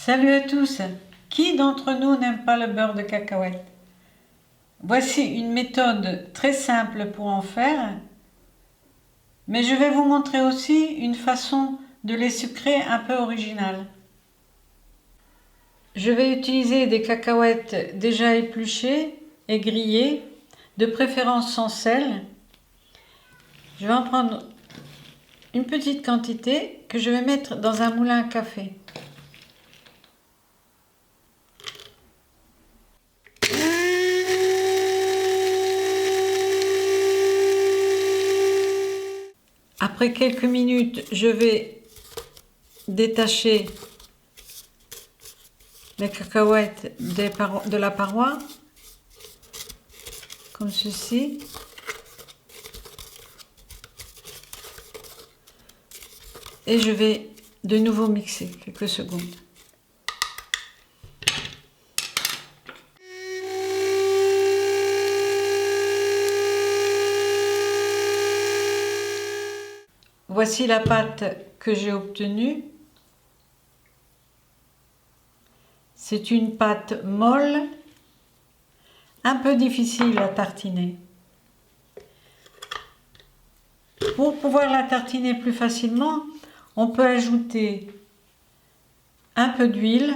Salut à tous! Qui d'entre nous n'aime pas le beurre de cacahuète? Voici une méthode très simple pour en faire, mais je vais vous montrer aussi une façon de les sucrer un peu originale. Je vais utiliser des cacahuètes déjà épluchées et grillées, de préférence sans sel. Je vais en prendre une petite quantité que je vais mettre dans un moulin à café. Après quelques minutes, je vais détacher les cacahuètes de la paroi, comme ceci. Et je vais de nouveau mixer quelques secondes. Voici la pâte que j'ai obtenue. C'est une pâte molle, un peu difficile à tartiner. Pour pouvoir la tartiner plus facilement, on peut ajouter un peu d'huile,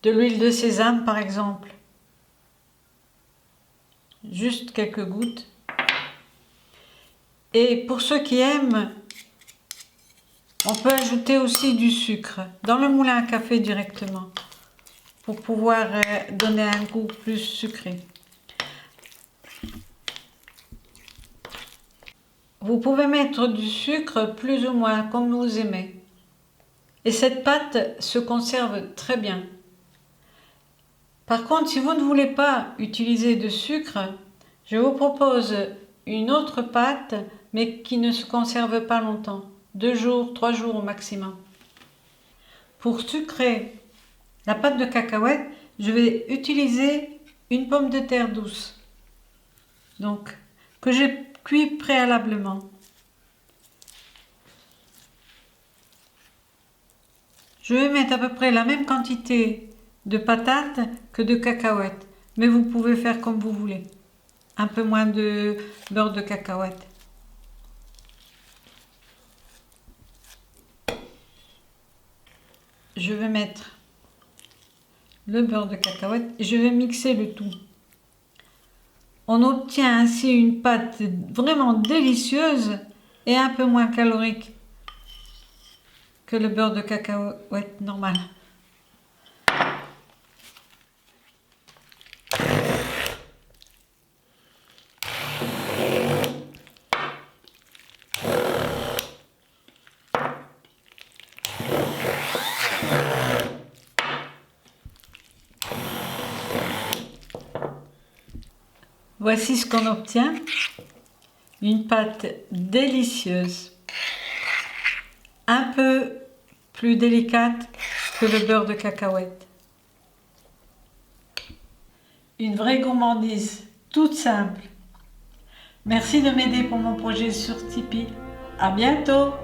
de l'huile de sésame par exemple, juste quelques gouttes. Et pour ceux qui aiment, on peut ajouter aussi du sucre dans le moulin à café directement pour pouvoir donner un goût plus sucré. Vous pouvez mettre du sucre plus ou moins comme vous aimez. Et cette pâte se conserve très bien. Par contre, si vous ne voulez pas utiliser de sucre, je vous propose une autre pâte, mais qui ne se conserve pas longtemps. 2 jours, 3 jours au maximum. Pour sucrer la pâte de cacahuète, je vais utiliser une pomme de terre douce. Donc, que j'ai cuit préalablement. Je vais mettre à peu près la même quantité de patates que de cacahuètes, mais vous pouvez faire comme vous voulez. Un peu moins de beurre de cacahuète. Je vais mettre le beurre de cacahuète et je vais mixer le tout. On obtient ainsi une pâte vraiment délicieuse et un peu moins calorique que le beurre de cacahuète normal. Voici ce qu'on obtient, une pâte délicieuse, un peu plus délicate que le beurre de cacahuète. Une vraie gourmandise, toute simple. Merci de m'aider pour mon projet sur Tipeee. À bientôt!